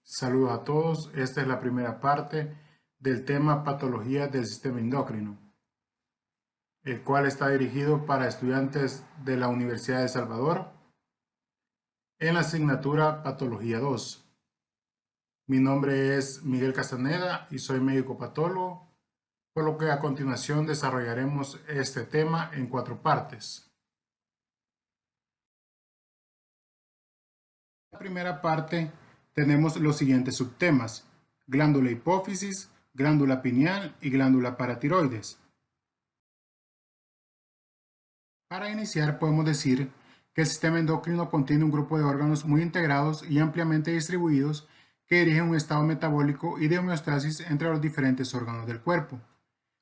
Saludos a todos, esta es la primera parte del tema Patologías del sistema endocrino, el cual está dirigido para estudiantes de la Universidad de El Salvador en la asignatura Patología 2. Mi nombre es Miguel Castaneda y soy médico patólogo, por lo que a continuación desarrollaremos este tema en 4 partes. En la primera parte tenemos los siguientes subtemas: glándula hipófisis, glándula pineal y glándula paratiroides. Para iniciar, podemos decir que el sistema endocrino contiene un grupo de órganos muy integrados y ampliamente distribuidos que dirigen un estado metabólico y de homeostasis entre los diferentes órganos del cuerpo.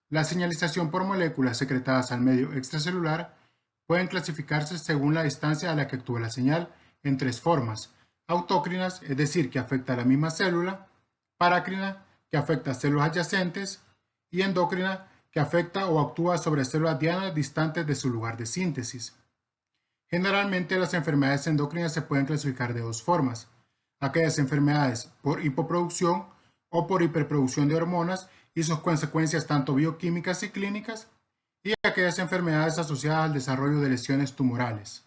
La señalización por moléculas secretadas al medio extracelular pueden clasificarse según la distancia a la que actúa la señal en 3 formas: autócrinas, es decir, que afecta a la misma célula; parácrina, que afecta a células adyacentes; y endócrina, que afecta o actúa sobre células dianas distantes de su lugar de síntesis. Generalmente las enfermedades endocrinas se pueden clasificar de 2 formas: aquellas enfermedades por hipoproducción o por hiperproducción de hormonas y sus consecuencias tanto bioquímicas y clínicas, y aquellas enfermedades asociadas al desarrollo de lesiones tumorales.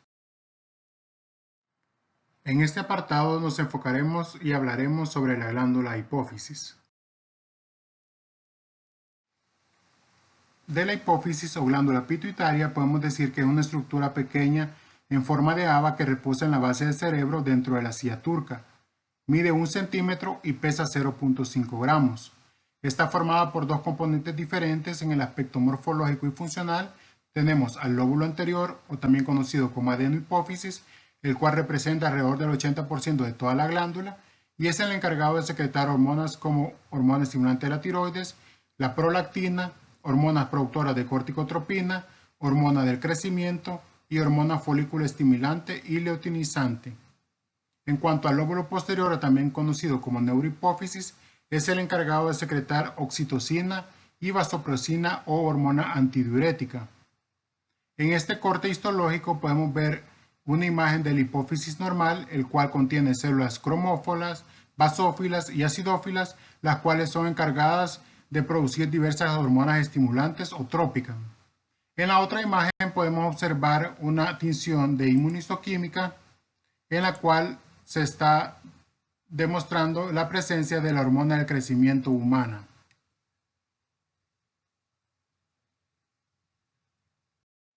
En este apartado nos enfocaremos y hablaremos sobre la glándula hipófisis. De la hipófisis o glándula pituitaria podemos decir que es una estructura pequeña en forma de haba que reposa en la base del cerebro dentro de la silla turca. Mide 1 centímetro y pesa 0.5 gramos. Está formada por 2 componentes diferentes en el aspecto morfológico y funcional. Tenemos al lóbulo anterior, o también conocido como adenohipófisis, el cual representa alrededor del 80% de toda la glándula y es el encargado de secretar hormonas como hormona estimulante de la tiroides, la prolactina, hormonas productoras de corticotropina, hormona del crecimiento y hormona folículo estimulante y luteinizante. En cuanto al lóbulo posterior, también conocido como neurohipófisis, es el encargado de secretar oxitocina y vasopresina o hormona antidiurética. En este corte histológico podemos ver una imagen de la hipófisis normal, el cual contiene células cromófilas, basófilas y acidófilas, las cuales son encargadas de producir diversas hormonas estimulantes o trópicas. En la otra imagen podemos observar una tinción de inmunistoquímica en la cual se está demostrando la presencia de la hormona del crecimiento humana.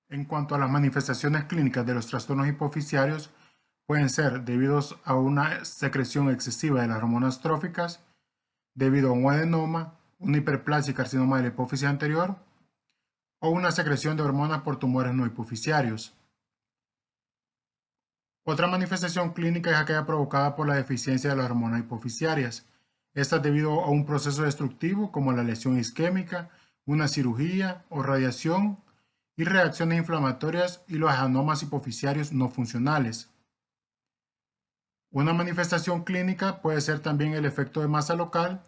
En cuanto a las manifestaciones clínicas de los trastornos hipofisiarios, pueden ser debidos a una secreción excesiva de las hormonas tróficas, debido a un adenoma, una hiperplasia y carcinoma de la hipófisis anterior, o una secreción de hormonas por tumores no hipofisiarios. Otra manifestación clínica es aquella provocada por la deficiencia de las hormonas hipofisiarias. Esta es debido a un proceso destructivo como la lesión isquémica, una cirugía o radiación, y reacciones inflamatorias y los adenomas hipofisiarios no funcionales. Una manifestación clínica puede ser también el efecto de masa local,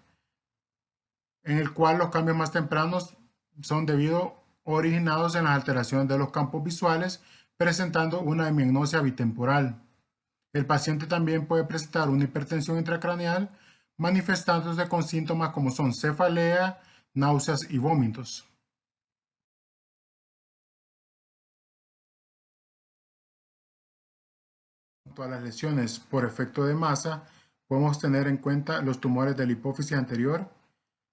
en el cual los cambios más tempranos son originados en las alteraciones de los campos visuales, presentando una hemiagnosia bitemporal. El paciente también puede presentar una hipertensión intracraneal, manifestándose con síntomas como son cefalea, náuseas y vómitos. En cuanto a las lesiones por efecto de masa, podemos tener en cuenta los tumores de la hipófisis anterior,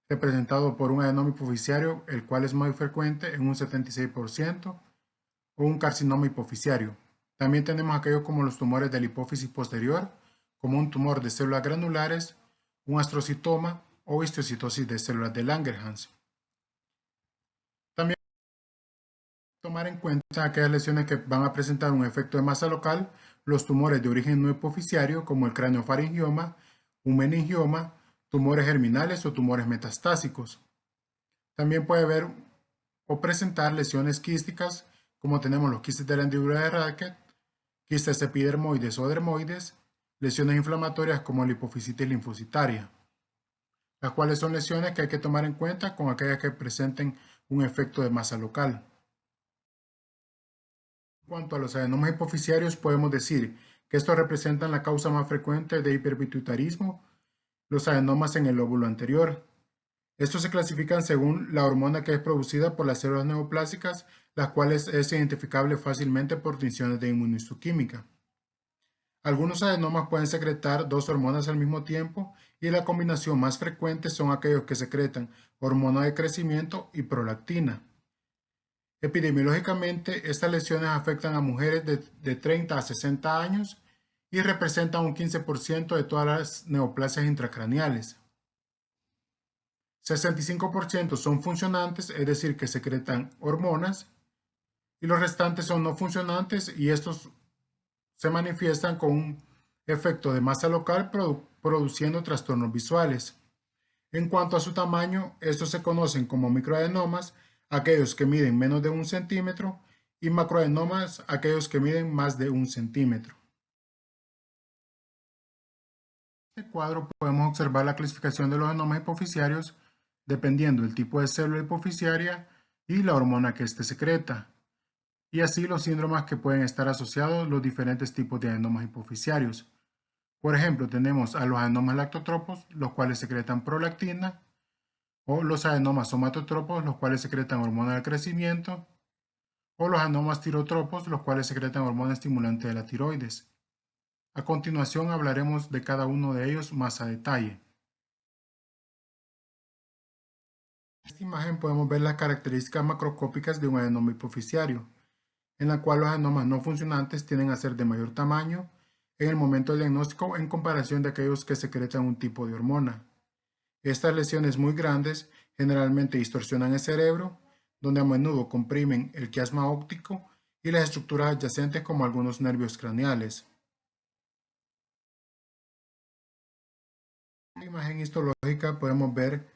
representado por un adenoma hipofisiario, el cual es muy frecuente en un 76%, o un carcinoma hipofisiario. También tenemos aquellos como los tumores de la hipófisis posterior, como un tumor de células granulares, un astrocitoma o histocitosis de células de Langerhans. También tomar en cuenta aquellas lesiones que van a presentar un efecto de masa local, los tumores de origen no hipofisiario, como el craneofaringioma, un meningioma, tumores germinales o tumores metastásicos. También puede haber o presentar lesiones quísticas, como tenemos los quistes de la hendidura de Racket, quistes epidermoides o dermoides, lesiones inflamatorias como la hipofisitis linfocitaria, las cuales son lesiones que hay que tomar en cuenta con aquellas que presenten un efecto de masa local. En cuanto a los adenomas hipofisiarios, podemos decir que estos representan la causa más frecuente de hiperpituitarismo los adenomas en el lóbulo anterior. Estos se clasifican según la hormona que es producida por las células neoplásicas, las cuales es identificable fácilmente por tinciones de inmunohistoquímica. Algunos adenomas pueden secretar dos hormonas al mismo tiempo y la combinación más frecuente son aquellos que secretan hormona de crecimiento y prolactina. Epidemiológicamente, estas lesiones afectan a mujeres de 30 a 60 años y representan un 15% de todas las neoplasias intracraneales. 65% son funcionantes, es decir, que secretan hormonas, y los restantes son no funcionantes y estos se manifiestan con un efecto de masa local produciendo trastornos visuales. En cuanto a su tamaño, estos se conocen como microadenomas, aquellos que miden menos de 1 centímetro, y macroadenomas, aquellos que miden más de 1 centímetro. En este cuadro podemos observar la clasificación de los adenomas hipofisiarios dependiendo del tipo de célula hipoficiaria y la hormona que éste secreta, y así los síndromes que pueden estar asociados a los diferentes tipos de adenomas hipofisiarios. Por ejemplo, tenemos a los adenomas lactotropos, los cuales secretan prolactina, o los adenomas somatotropos, los cuales secretan hormona del crecimiento, o los adenomas tirotropos, los cuales secretan hormona estimulante de la tiroides. A continuación hablaremos de cada uno de ellos más a detalle. En esta imagen podemos ver las características macroscópicas de un adenoma hipofisiario, en la cual los adenomas no funcionantes tienden a ser de mayor tamaño en el momento del diagnóstico en comparación de aquellos que secretan un tipo de hormona. Estas lesiones muy grandes generalmente distorsionan el cerebro, donde a menudo comprimen el quiasma óptico y las estructuras adyacentes como algunos nervios craneales. En la imagen histológica podemos ver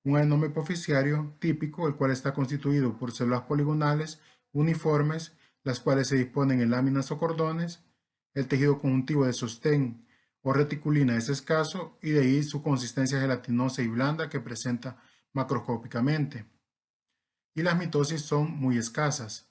un adenoma hipofisiario típico, el cual está constituido por células poligonales uniformes, las cuales se disponen en láminas o cordones. El tejido conjuntivo de sostén o reticulina es escaso y de ahí su consistencia gelatinosa y blanda que presenta macroscópicamente. Y las mitosis son muy escasas.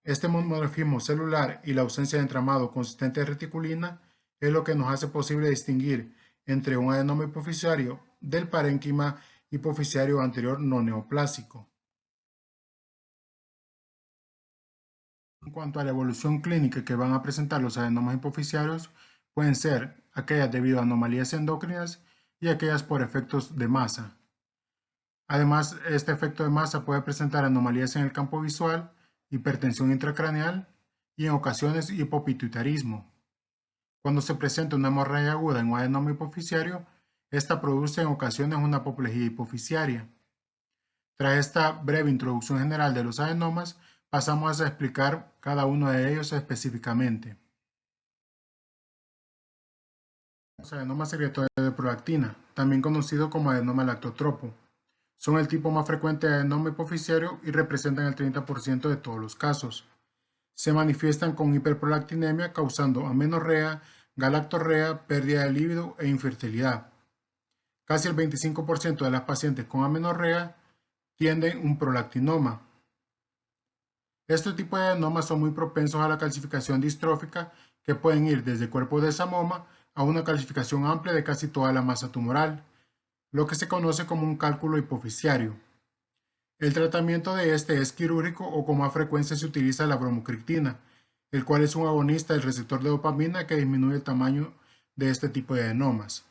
Este monomorfismo celular y la ausencia de entramado consistente de reticulina es lo que nos hace posible distinguir entre un adenoma hipofisiario del parénquima hipofisiario anterior no neoplásico. En cuanto a la evolución clínica que van a presentar los adenomas hipofisiarios, pueden ser aquellas debido a anomalías endocrinas y aquellas por efectos de masa. Además, este efecto de masa puede presentar anomalías en el campo visual, hipertensión intracraneal y en ocasiones hipopituitarismo. Cuando se presenta una hemorragia aguda en un adenoma hipofisiario, esta produce en ocasiones una apoplejía hipofisiaria. Tras esta breve introducción general de los adenomas, pasamos a explicar cada uno de ellos específicamente. Los adenomas secretorios de prolactina, también conocido como adenoma lactotropo, son el tipo más frecuente de adenoma hipofisiario y representan el 30% de todos los casos. Se manifiestan con hiperprolactinemia causando amenorrea, galactorrea, pérdida de líbido e infertilidad. Casi el 25% de las pacientes con amenorrea tienen un prolactinoma. Este tipo de adenomas son muy propensos a la calcificación distrófica que pueden ir desde cuerpos de samoma a una calcificación amplia de casi toda la masa tumoral, lo que se conoce como un cálculo hipofisiario. El tratamiento de este es quirúrgico o con más frecuencia se utiliza la bromocriptina, el cual es un agonista del receptor de dopamina que disminuye el tamaño de este tipo de adenomas.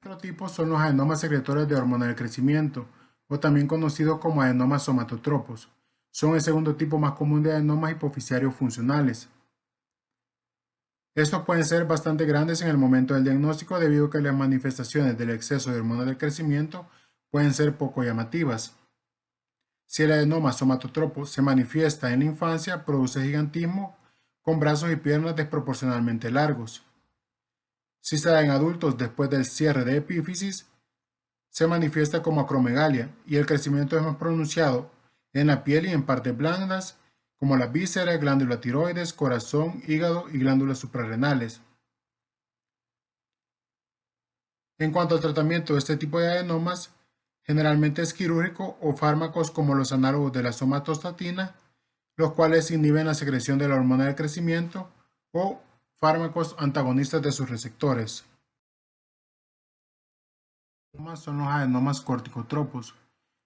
Otro tipo son los adenomas secretores de hormona del crecimiento, o también conocidos como adenomas somatotropos. Son el segundo tipo más común de adenomas hipofisiarios funcionales. Estos pueden ser bastante grandes en el momento del diagnóstico debido a que las manifestaciones del exceso de hormona del crecimiento pueden ser poco llamativas. Si el adenoma somatotropo se manifiesta en la infancia, produce gigantismo con brazos y piernas desproporcionalmente largos. Si se da en adultos después del cierre de epífisis, se manifiesta como acromegalia y el crecimiento es más pronunciado en la piel y en partes blandas como las vísceras, glándula tiroides, corazón, hígado y glándulas suprarrenales. En cuanto al tratamiento de este tipo de adenomas, generalmente es quirúrgico o fármacos como los análogos de la somatostatina, los cuales inhiben la secreción de la hormona del crecimiento, o fármacos antagonistas de sus receptores. Son los adenomas corticotropos.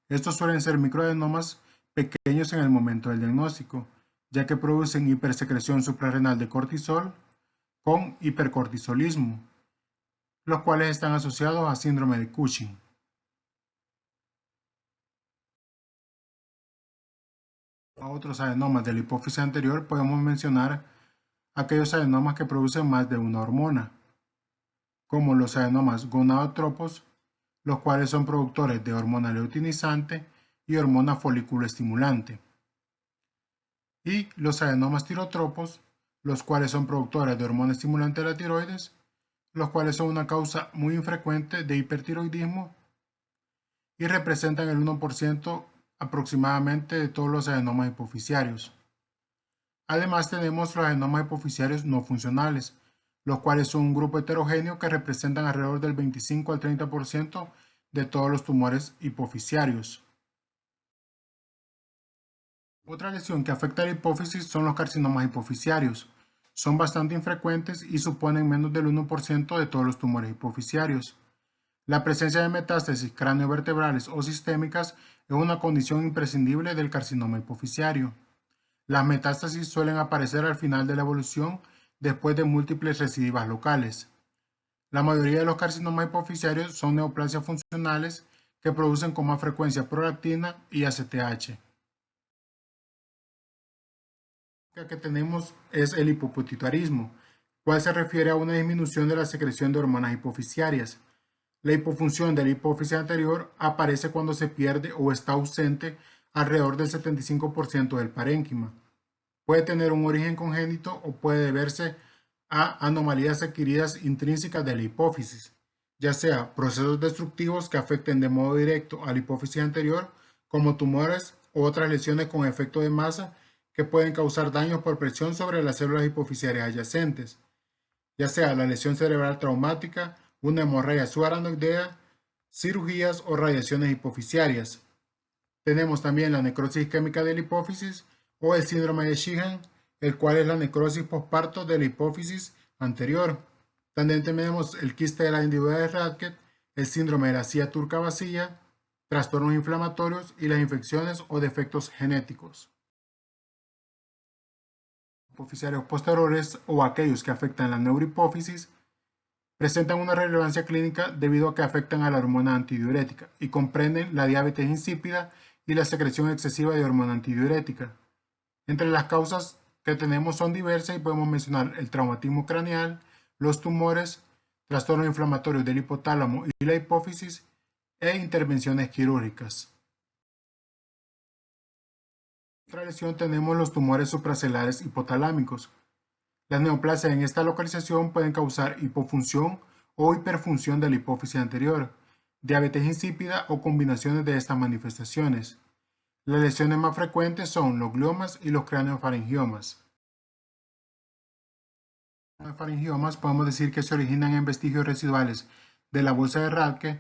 Estos suelen ser microadenomas pequeños en el momento del diagnóstico, ya que producen hipersecreción suprarrenal de cortisol con hipercortisolismo, los cuales están asociados a síndrome de Cushing. A otros adenomas de la hipófisis anterior podemos mencionar aquellos adenomas que producen más de una hormona, como los adenomas gonadotropos, los cuales son productores de hormona luteinizante y hormona folículo estimulante, y los adenomas tirotropos, los cuales son productores de hormona estimulante de la tiroides, los cuales son una causa muy infrecuente de hipertiroidismo y representan el 1% aproximadamente de todos los adenomas hipofisiarios. Además tenemos los adenomas hipofisiarios no funcionales, los cuales son un grupo heterogéneo que representan alrededor del 25 al 30% de todos los tumores hipofisiarios. Otra lesión que afecta a la hipófisis son los carcinomas hipofisiarios. Son bastante infrecuentes y suponen menos del 1% de todos los tumores hipofisiarios. La presencia de metástasis craneovertebrales o sistémicas es una condición imprescindible del carcinoma hipofisiario. Las metástasis suelen aparecer al final de la evolución después de múltiples recidivas locales. La mayoría de los carcinomas hipofisiarios son neoplasias funcionales que producen con más frecuencia prolactina y ACTH. Lo que tenemos es el hipopituitarismo, cual se refiere a una disminución de la secreción de hormonas hipofisiarias. La hipofunción de la hipófisis anterior aparece cuando se pierde o está ausente alrededor del 75% del parénquima. Puede tener un origen congénito o puede deberse a anomalías adquiridas intrínsecas de la hipófisis, ya sea procesos destructivos que afecten de modo directo a la hipófisis anterior, como tumores u otras lesiones con efecto de masa que pueden causar daños por presión sobre las células hipofisiarias adyacentes, ya sea la lesión cerebral traumática, una hemorragia subaracnoidea, cirugías o radiaciones hipofisiarias. Tenemos también la necrosis isquémica de la hipófisis o el síndrome de Sheehan, el cual es la necrosis posparto de la hipófisis anterior. También tenemos el quiste de la hendidura de Radke, el síndrome de la silla turca vacía, trastornos inflamatorios y las infecciones o defectos genéticos. Hipofisiarios posteriores o aquellos que afectan la neurohipófisis presentan una relevancia clínica debido a que afectan a la hormona antidiurética y comprenden la diabetes insípida y la secreción excesiva de hormona antidiurética. Entre las causas que tenemos son diversas y podemos mencionar el traumatismo craneal, los tumores, trastornos inflamatorios del hipotálamo y la hipófisis e intervenciones quirúrgicas. En otra lesión tenemos los tumores supracelares hipotalámicos. Las neoplasias en esta localización pueden causar hipofunción o hiperfunción de la hipófisis anterior, diabetes insípida o combinaciones de estas manifestaciones. Las lesiones más frecuentes son los gliomas y los craneofaringiomas. Los faringiomas podemos decir que se originan en vestigios residuales de la bolsa de Radke.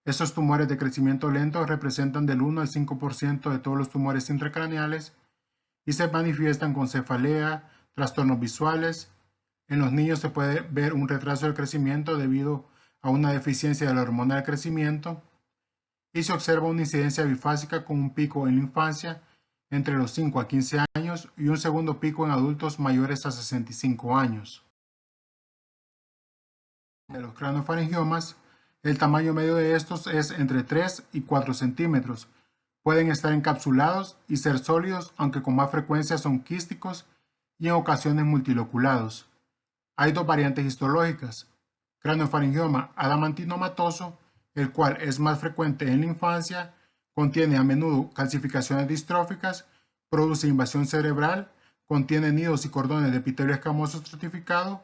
Estos tumores de crecimiento lento representan del 1 al 5% de todos los tumores intracraneales y se manifiestan con cefalea, trastornos visuales. En los niños se puede ver un retraso del crecimiento debido a una deficiencia de la hormona del crecimiento y se observa una incidencia bifásica con un pico en la infancia entre los 5 a 15 años y un segundo pico en adultos mayores a 65 años. De los craneofaringiomas, el tamaño medio de estos es entre 3 y 4 centímetros. Pueden estar encapsulados y ser sólidos, aunque con más frecuencia son quísticos y en ocasiones multiloculados. Hay dos variantes histológicas: craneofaringioma adamantinomatoso, el cual es más frecuente en la infancia, contiene a menudo calcificaciones distróficas, produce invasión cerebral, contiene nidos y cordones de epitelio escamoso estratificado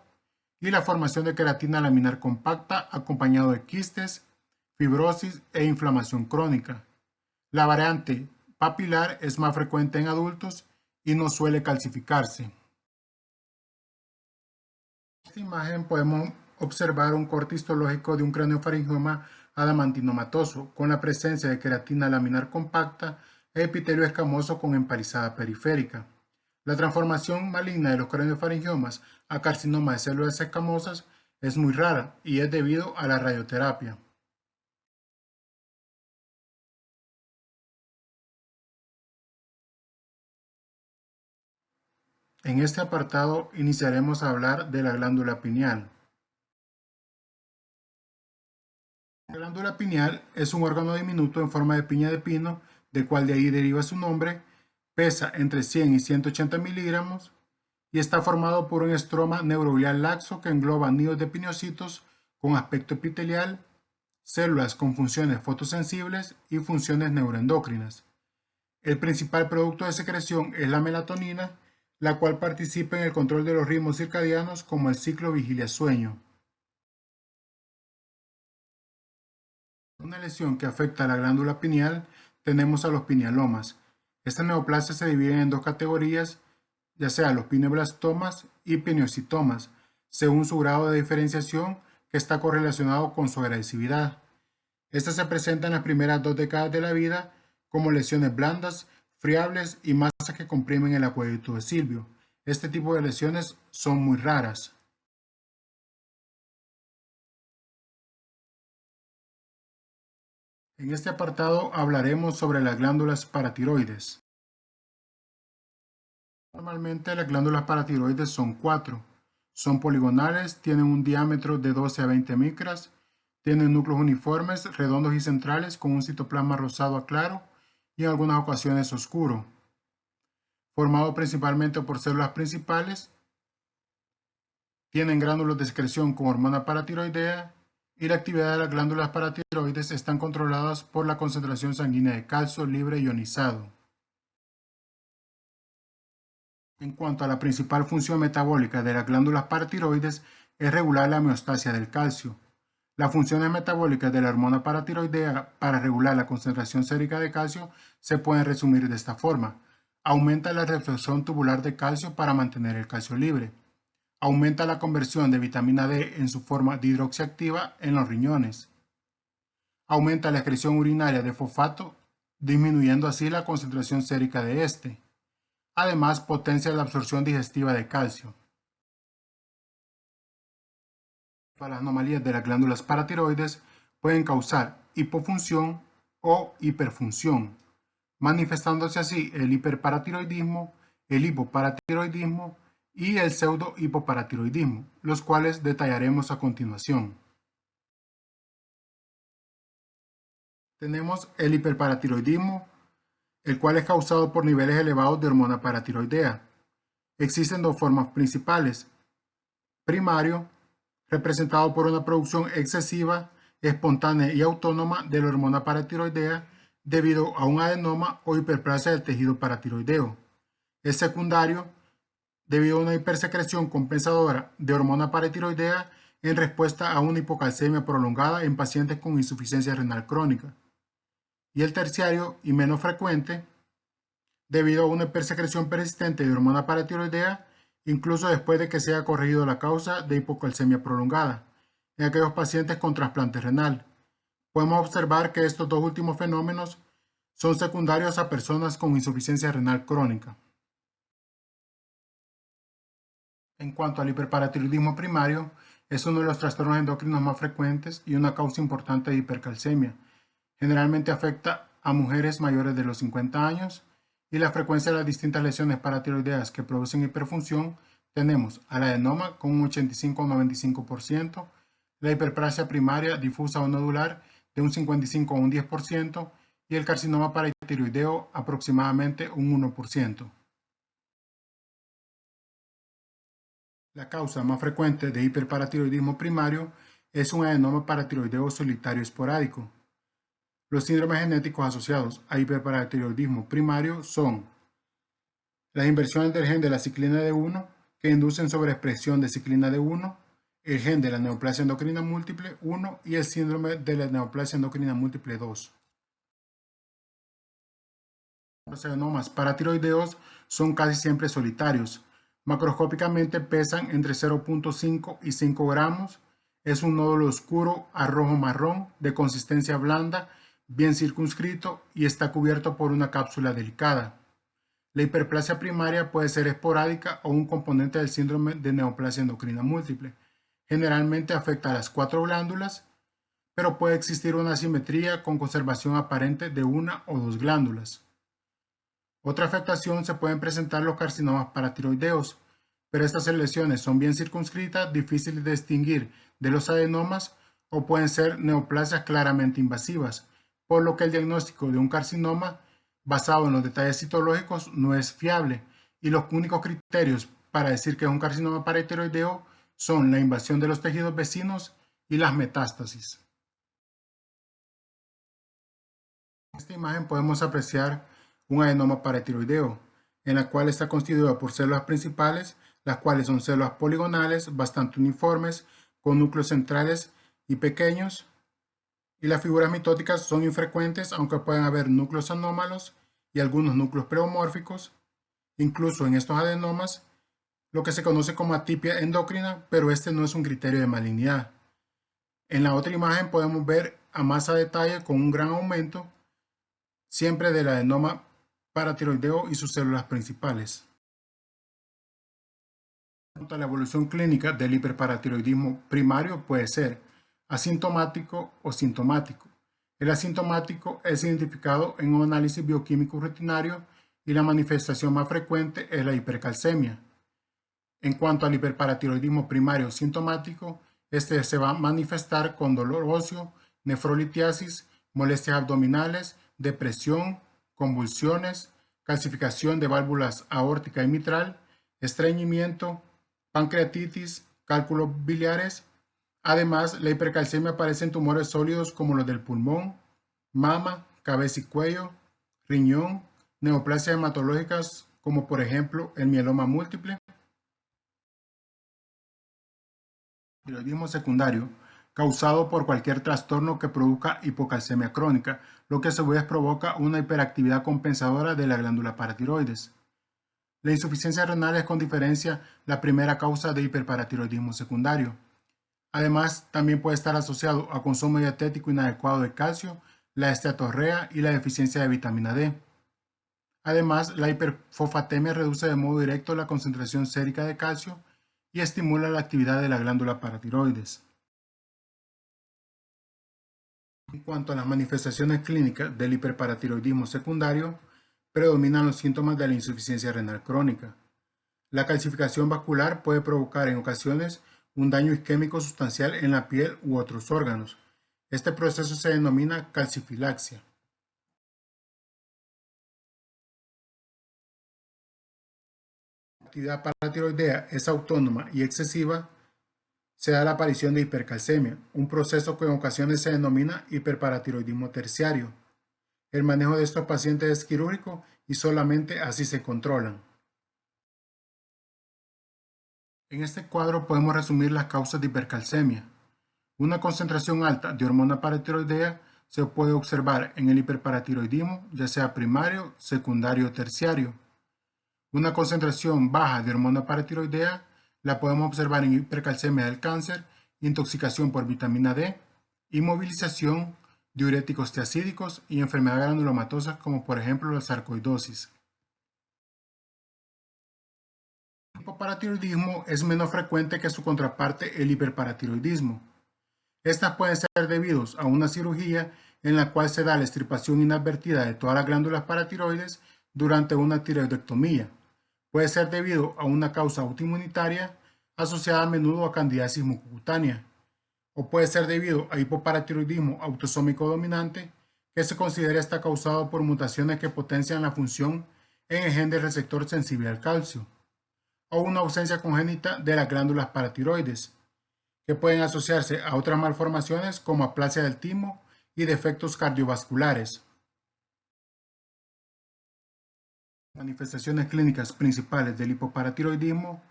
y la formación de queratina laminar compacta acompañado de quistes, fibrosis e inflamación crónica. La variante papilar es más frecuente en adultos y no suele calcificarse. En esta imagen podemos observar un corte histológico de un craneofaringioma adamantinomatoso con la presencia de queratina laminar compacta e epitelio escamoso con empalizada periférica. La transformación maligna de los craniofaringiomas a carcinoma de células escamosas es muy rara y es debido a la radioterapia. En este apartado iniciaremos a hablar de la glándula pineal. La glándula pineal es un órgano diminuto en forma de piña de pino, de cual de ahí deriva su nombre, pesa entre 100 y 180 miligramos y está formado por un estroma neuroglial laxo que engloba nidos de pineocitos con aspecto epitelial, células con funciones fotosensibles y funciones neuroendocrinas. El principal producto de secreción es la melatonina, la cual participa en el control de los ritmos circadianos como el ciclo vigilia-sueño. Una lesión que afecta a la glándula pineal tenemos a los pinealomas. Estas neoplasias se dividen en dos categorías, ya sea los pineoblastomas y pineocitomas, según su grado de diferenciación que está correlacionado con su agresividad. Estas se presentan en las primeras 2 décadas de la vida como lesiones blandas, friables y masas que comprimen el acueducto de Silvio. Este tipo de lesiones son muy raras. En este apartado hablaremos sobre las glándulas paratiroides. Normalmente las glándulas paratiroides son 4. Son poligonales, tienen un diámetro de 12 a 20 micras, tienen núcleos uniformes, redondos y centrales con un citoplasma rosado a claro y en algunas ocasiones oscuro. Formado principalmente por células principales, tienen gránulos de secreción con hormona paratiroidea y la actividad de las glándulas paratiroides están controladas por la concentración sanguínea de calcio libre ionizado. En cuanto a la principal función metabólica de las glándulas paratiroides es regular la homeostasia del calcio. Las funciones metabólicas de la hormona paratiroidea para regular la concentración sérica de calcio se pueden resumir de esta forma. Aumenta la reabsorción tubular de calcio para mantener el calcio libre. Aumenta la conversión de vitamina D en su forma dihidroxiactiva en los riñones. Aumenta la excreción urinaria de fosfato, disminuyendo así la concentración sérica de este. Además, potencia la absorción digestiva de calcio. Las anomalías de las glándulas paratiroides pueden causar hipofunción o hiperfunción, manifestándose así el hiperparatiroidismo, el hipoparatiroidismo y el pseudo-hipoparatiroidismo, los cuales detallaremos a continuación. Tenemos el hiperparatiroidismo, el cual es causado por niveles elevados de hormona paratiroidea. Existen dos formas principales. Primario, representado por una producción excesiva, espontánea y autónoma de la hormona paratiroidea debido a un adenoma o hiperplasia del tejido paratiroideo. Es secundario, debido a una hipersecreción compensadora de hormona paratiroidea en respuesta a una hipocalcemia prolongada en pacientes con insuficiencia renal crónica. Y el terciario, y menos frecuente, debido a una hipersecreción persistente de hormona paratiroidea, incluso después de que se haya corregido la causa de hipocalcemia prolongada, en aquellos pacientes con trasplante renal. Podemos observar que estos dos últimos fenómenos son secundarios a personas con insuficiencia renal crónica. En cuanto al hiperparatiroidismo primario, es uno de los trastornos endocrinos más frecuentes y una causa importante de hipercalcemia. Generalmente afecta a mujeres mayores de los 50 años y la frecuencia de las distintas lesiones paratiroideas que producen hiperfunción tenemos al adenoma con un 85 o 95%, la hiperplasia primaria difusa o nodular de un 55 o un 10% y el carcinoma paratiroideo aproximadamente un 1%. La causa más frecuente de hiperparatiroidismo primario es un adenoma paratiroideo solitario esporádico. Los síndromes genéticos asociados a hiperparatiroidismo primario son las inversiones del gen de la ciclina D1 que inducen sobreexpresión de ciclina D1, el gen de la neoplasia endocrina múltiple 1 y el síndrome de la neoplasia endocrina múltiple 2. Los adenomas paratiroideos son casi siempre solitarios. Macroscópicamente pesan entre 0.5 y 5 gramos. Es un nódulo oscuro a rojo marrón de consistencia blanda, bien circunscrito y está cubierto por una cápsula delicada. La hiperplasia primaria puede ser esporádica o un componente del síndrome de neoplasia endocrina múltiple. Generalmente afecta a las 4 glándulas, pero puede existir una asimetría con conservación aparente de una o 2 glándulas. Otra afectación se pueden presentar los carcinomas paratiroideos, pero estas lesiones son bien circunscritas, difíciles de distinguir de los adenomas o pueden ser neoplasias claramente invasivas, por lo que el diagnóstico de un carcinoma basado en los detalles citológicos no es fiable y los únicos criterios para decir que es un carcinoma paratiroideo son la invasión de los tejidos vecinos y las metástasis. En esta imagen podemos apreciar un adenoma paratiroideo, en la cual está constituido por células principales, las cuales son células poligonales, bastante uniformes, con núcleos centrales y pequeños, y las figuras mitóticas son infrecuentes, aunque pueden haber núcleos anómalos y algunos núcleos pleomórficos, incluso en estos adenomas, lo que se conoce como atipia endocrina, pero este no es un criterio de malignidad. En la otra imagen podemos ver a más a detalle con un gran aumento, siempre del adenoma paratiroideo y sus células principales. En cuanto a la evolución clínica del hiperparatiroidismo primario puede ser asintomático o sintomático. El asintomático es identificado en un análisis bioquímico rutinario y la manifestación más frecuente es la hipercalcemia. En cuanto al hiperparatiroidismo primario sintomático, este se va a manifestar con dolor óseo, nefrolitiasis, molestias abdominales, depresión, convulsiones, calcificación de válvulas aórtica y mitral, estreñimiento, pancreatitis, cálculos biliares. Además, la hipercalcemia aparece en tumores sólidos como los del pulmón, mama, cabeza y cuello, riñón, neoplasias hematológicas como por ejemplo el mieloma múltiple. Tiroidismo secundario, causado por cualquier trastorno que produzca hipocalcemia crónica, lo que a su vez provoca una hiperactividad compensadora de la glándula paratiroides. La insuficiencia renal es con diferencia la primera causa de hiperparatiroidismo secundario. Además, también puede estar asociado a consumo dietético inadecuado de calcio, la esteatorrea y la deficiencia de vitamina D. Además, la hiperfosfatemia reduce de modo directo la concentración sérica de calcio y estimula la actividad de la glándula paratiroides. En cuanto a las manifestaciones clínicas del hiperparatiroidismo secundario, predominan los síntomas de la insuficiencia renal crónica. La calcificación vascular puede provocar en ocasiones un daño isquémico sustancial en la piel u otros órganos. Este proceso se denomina calcifilaxia. La actividad paratiroidea es autónoma y excesiva, se da la aparición de hipercalcemia, un proceso que en ocasiones se denomina hiperparatiroidismo terciario. El manejo de estos pacientes es quirúrgico y solamente así se controlan. En este cuadro podemos resumir las causas de hipercalcemia. Una concentración alta de hormona paratiroidea se puede observar en el hiperparatiroidismo, ya sea primario, secundario o terciario. Una concentración baja de hormona paratiroidea la podemos observar en hipercalcemia del cáncer, intoxicación por vitamina D, inmovilización, diuréticos tiacídicos y enfermedades granulomatosas como por ejemplo la sarcoidosis. El hipoparatiroidismo es menos frecuente que su contraparte, el hiperparatiroidismo. Estas pueden ser debidos a una cirugía en la cual se da la extirpación inadvertida de todas las glándulas paratiroides durante una tiroidectomía. Puede ser debido a una causa autoinmunitaria asociada a menudo a candidiasis mucocutánea, o puede ser debido a hipoparatiroidismo autosómico dominante, que se considera está causado por mutaciones que potencian la función en el gen del receptor sensible al calcio, o una ausencia congénita de las glándulas paratiroides, que pueden asociarse a otras malformaciones como aplasia del timo y defectos cardiovasculares. Manifestaciones clínicas principales del hipoparatiroidismo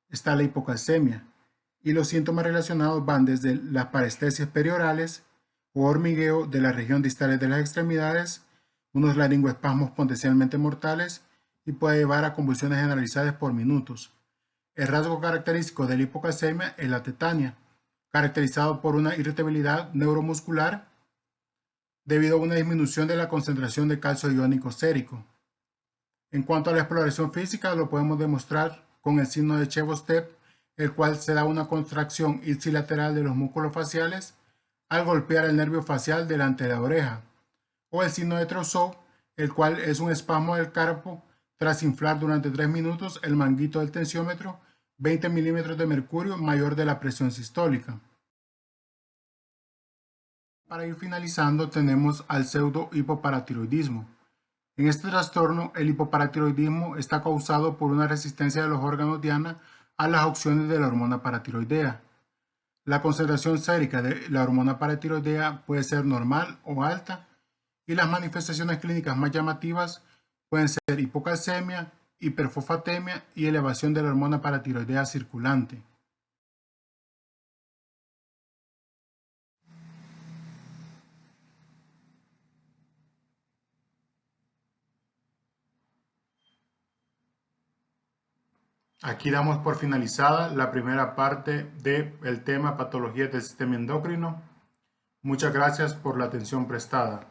está la hipocalcemia y los síntomas relacionados van desde las parestesias periorales o hormigueo de la región distales de las extremidades, unos laringoespasmos potencialmente mortales y puede llevar a convulsiones generalizadas por minutos. El rasgo característico de la hipocalcemia es la tetania, caracterizado por una irritabilidad neuromuscular debido a una disminución de la concentración de calcio iónico sérico. En cuanto a la exploración física, lo podemos demostrar con el signo de Chebyshev, el cual se da una contracción ipsilateral de los músculos faciales al golpear el nervio facial delante de la oreja, o el signo de Trousseau, el cual es un espasmo del carpo tras inflar durante 3 minutos el manguito del tensiómetro 20 milímetros de mercurio mayor de la presión sistólica. Para ir finalizando, tenemos al pseudo hipoparatiroidismo. En este trastorno, el hipoparatiroidismo está causado por una resistencia de los órganos diana a las opciones de la hormona paratiroidea. La concentración sérica de la hormona paratiroidea puede ser normal o alta, y las manifestaciones clínicas más llamativas pueden ser hipocalcemia, hiperfosfatemia y elevación de la hormona paratiroidea circulante. Aquí damos por finalizada la primera parte del tema patologías del sistema endocrino. Muchas gracias por la atención prestada.